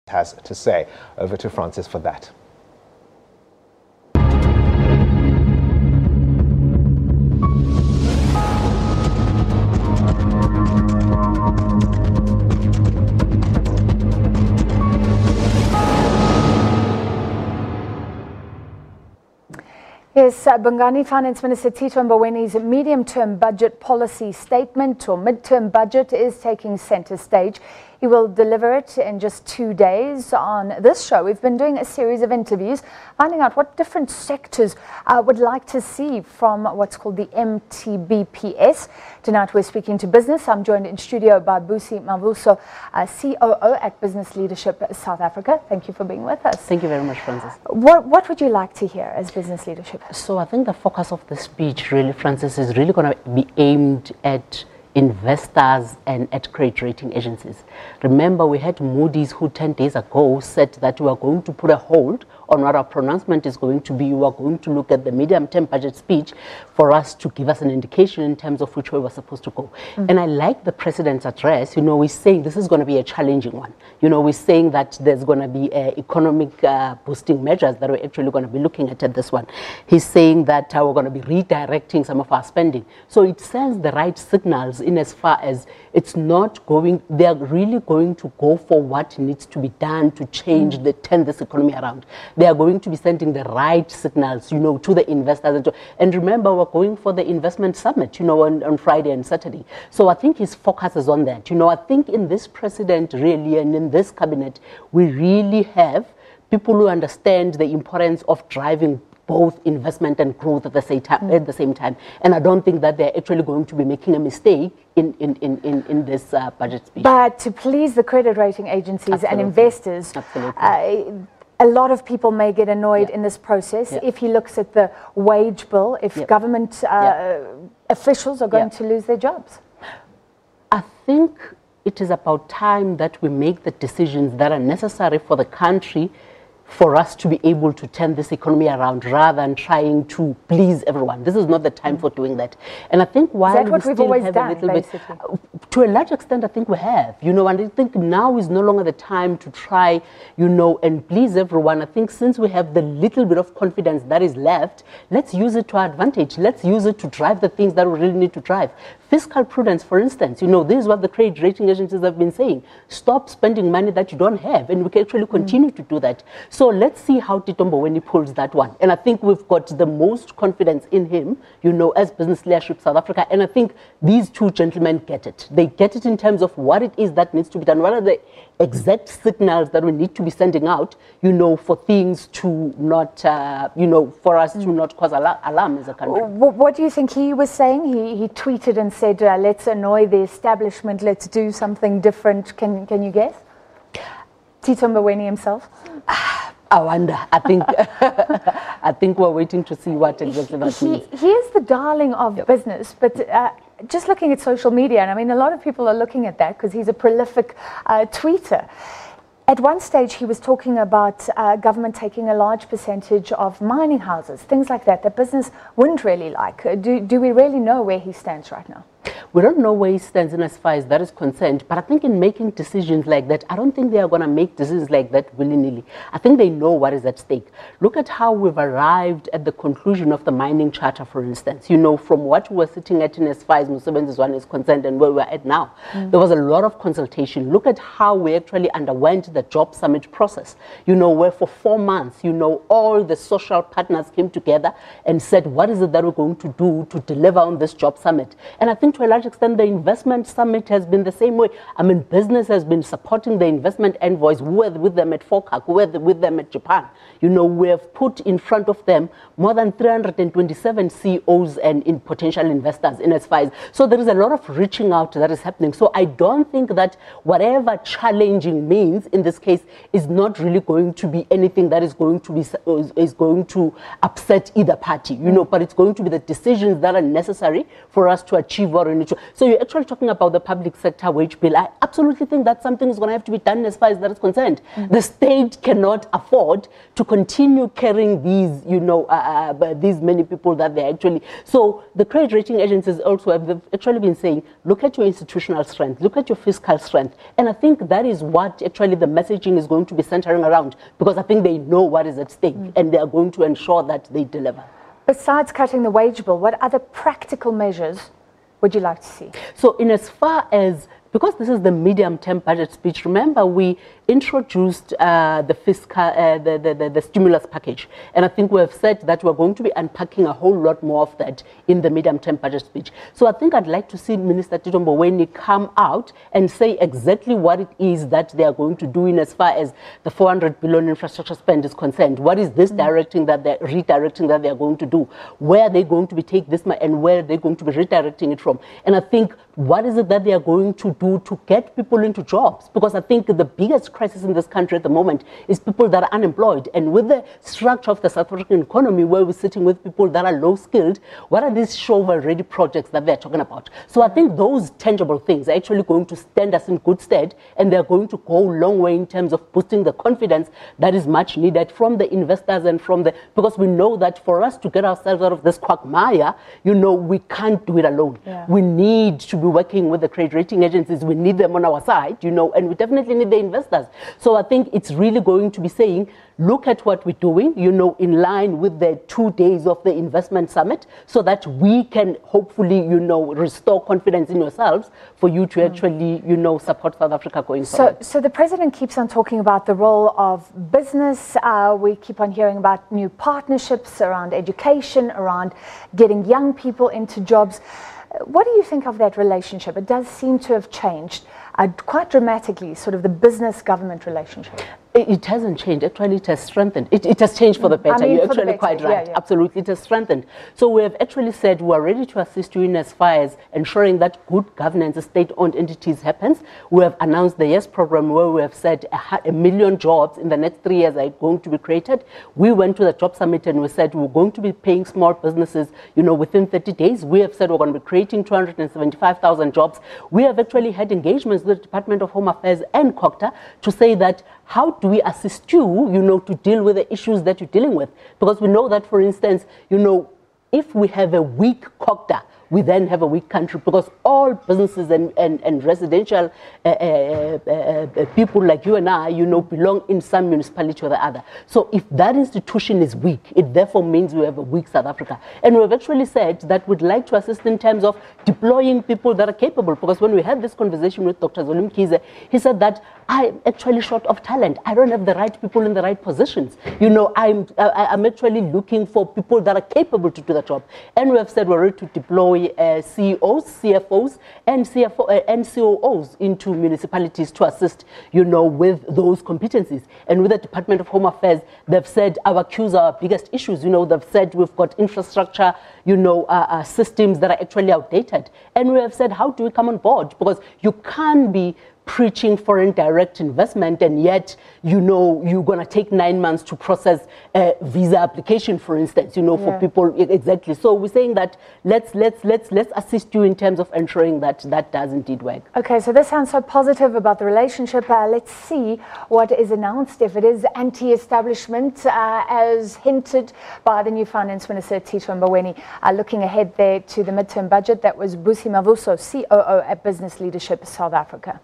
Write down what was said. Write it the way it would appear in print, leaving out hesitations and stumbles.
has to say. Over to Francis for that. Yes, Bongani Finance Minister Tito Mboweni's medium-term budget policy statement or mid-term budget is taking centre stage. He will deliver it in just 2 days. On this show, we've been doing a series of interviews, finding out what different sectors would like to see from what's called the MTBPS. Tonight, we're speaking to business. I'm joined in studio by Busi Mavuso, COO at Business Leadership South Africa. Thank you for being with us. Thank you very much, Francis. What would you like to hear as business leadership? So I think the focus of the speech, really, Francis, is really going to be aimed at investors and at credit rating agencies. Remember, we had Moody's who 10 days ago said that we are going to put a hold on what our pronouncement is going to be. We are going to look at the medium-term budget speech for us to give us an indication in terms of which way we're supposed to go. And I like the president's address. You know, we're saying this is going to be a challenging one. You know, we're saying that there's going to be economic boosting measures that we're actually going to be looking at this one. He's saying that we're going to be redirecting some of our spending. So it sends the right signals in as far as it's not going, they're really going to go for what needs to be done to change turn this economy around. They are going to be sending the right signals, you know, to the investors. And remember, we're going for the investment summit, you know, on Friday and Saturday. So I think his focus is on that. You know, I think in this president really and in this cabinet, we really have people who understand the importance of driving both investment and growth at the same time. And I don't think that they're actually going to be making a mistake in this budget speech. But to please the credit rating agencies and investors, a lot of people may get annoyed in this process if he looks at the wage bill, if government officials are going to lose their jobs. I think it is about time that we make the decisions that are necessary for the country for us to be able to turn this economy around rather than trying to please everyone. This is not the time for doing that. And I think while we still have a little bit, to a large extent, I think we have, you know, and I think now is no longer the time to try, you know, and please everyone. I think since we have the little bit of confidence that is left, let's use it to our advantage. Let's use it to drive the things that we really need to drive. Fiscal prudence, for instance, you know, this is what the credit rating agencies have been saying. Stop spending money that you don't have, and we can actually continue to do that. So let's see how Tito Mboweni pulls that one. And I think we've got the most confidence in him, you know, as Business Leadership South Africa. And I think these two gentlemen get it. They get it in terms of what it is that needs to be done. What are the exact signals that we need to be sending out, you know, for things to not, you know, for us to not cause alarm as a country. What do you think he was saying? He tweeted and said, let's annoy the establishment, let's do something different. Can you guess? Tito Mboweni himself? I wonder. I think I think we're waiting to see what exactly that means. He is the darling of business, but just looking at social media, and I mean, a lot of people are looking at that because he's a prolific tweeter. At one stage, he was talking about government taking a large percentage of mining houses, things like that, that business wouldn't really like. Do we really know where he stands right now? We don't know where he stands in as far as that is concerned, but I think in making decisions like that, I don't think they are going to make decisions like that willy-nilly. I think they know what is at stake. Look at how we've arrived at the conclusion of the mining charter, for instance. You know, from what we were sitting at in as far as Musebenzi's one is concerned and where we're at now, there was a lot of consultation. Look at how we actually underwent the job summit process, you know, where for 4 months, you know, all the social partners came together and said, what is it that we're going to do to deliver on this job summit? And I think to a large extent, the investment summit has been the same way. I mean, business has been supporting the investment envoys. We were with them at FOCAC, we were with them at Japan. You know, we have put in front of them more than 327 CEOs and in potential investors in as far as. So there is a lot of reaching out that is happening. So I don't think that whatever challenging means in this case is not really going to be anything that is going to upset either party, you know, but it's going to be the decisions that are necessary for us to achieve what we need to to. So you're actually talking about the public sector wage bill. I absolutely think that something is going to have to be done as far as that is concerned. The state cannot afford to continue carrying these, these many people that they actually. So the credit rating agencies also have actually been saying, look at your institutional strength, look at your fiscal strength. And I think that is what actually the messaging is going to be centering around, because I think they know what is at stake and they are going to ensure that they deliver. Besides cutting the wage bill, what other practical measures would you like to see? So in as far as, because this is the medium-term budget speech, remember we introduced the fiscal, the stimulus package. And I think we have said that we're going to be unpacking a whole lot more of that in the medium-term budget speech. So I think I'd like to see Minister Tito Mboweni come out and say exactly what it is that they are going to do in as far as the 400 billion infrastructure spend is concerned. What is this redirecting that they're going to do? Where are they going to be take this money and where are they going to be redirecting it from? And I think what is it that they are going to do to get people into jobs? Because I think the biggest crisis in this country at the moment is people that are unemployed. And with the structure of the South African economy, where we're sitting with people that are low skilled, what are these shovel-ready projects that they're talking about? So I think those tangible things are actually going to stand us in good stead, and they're going to go a long way in terms of boosting the confidence that is much needed from the investors and from the, because we know that for us to get ourselves out of this quagmire, we can't do it alone. Yeah. We need to be working with the credit rating agencies. We need them on our side, and we definitely need the investors. So I think it's really going to be saying, look at what we're doing, in line with the 2 days of the investment summit, so that we can hopefully, restore confidence in yourselves for you to actually, support South Africa going forward. So the president keeps on talking about the role of business. We keep on hearing about new partnerships around education, around getting young people into jobs. What do you think of that relationship? It does seem to have changed quite dramatically, sort of the business-government relationship. It hasn't changed. Actually, it has strengthened. It has changed for the better. You're actually quite right. Yeah. Absolutely, it has strengthened. So we have actually said we are ready to assist you in as far as ensuring that good governance of state-owned entities happens. We have announced the YES program, where we have said 1 million jobs in the next 3 years are going to be created. We went to the Job Summit and we said we're going to be paying small businesses, within 30 days. We have said we're going to be creating 275,000 jobs. We have actually had engagements with the Department of Home Affairs and COGTA to say that how do we assist you, to deal with the issues that you're dealing with? Because we know that, for instance, if we have a weak COGTA, we then have a weak country, because all businesses and residential people like you and I, belong in some municipality or the other. So if that institution is weak, it therefore means we have a weak South Africa. And we've actually said that we'd like to assist in terms of deploying people that are capable, because when we had this conversation with Dr. Zolim Kize, he said that I'm actually short of talent. I don't have the right people in the right positions. I'm actually looking for people that are capable to do the job. And we have said we're ready to deploy CEOs, CFOs, and COOs into municipalities to assist, with those competencies. And with the Department of Home Affairs, they've said our queues are our biggest issues. They've said we've got infrastructure, systems that are actually outdated. And we have said, how do we come on board? Because you can't be preaching foreign direct investment and yet you're going to take 9 months to process a visa application, for instance, for people. Exactly. So we're saying that let's assist you in terms of ensuring that that does indeed work. Okay, so this sounds so positive about the relationship. Let's see what is announced, if it is anti-establishment, as hinted by the new Finance Minister, Tito Mboweni. Looking ahead there to the midterm budget, that was Busi Mavuso, COO at Business Leadership South Africa.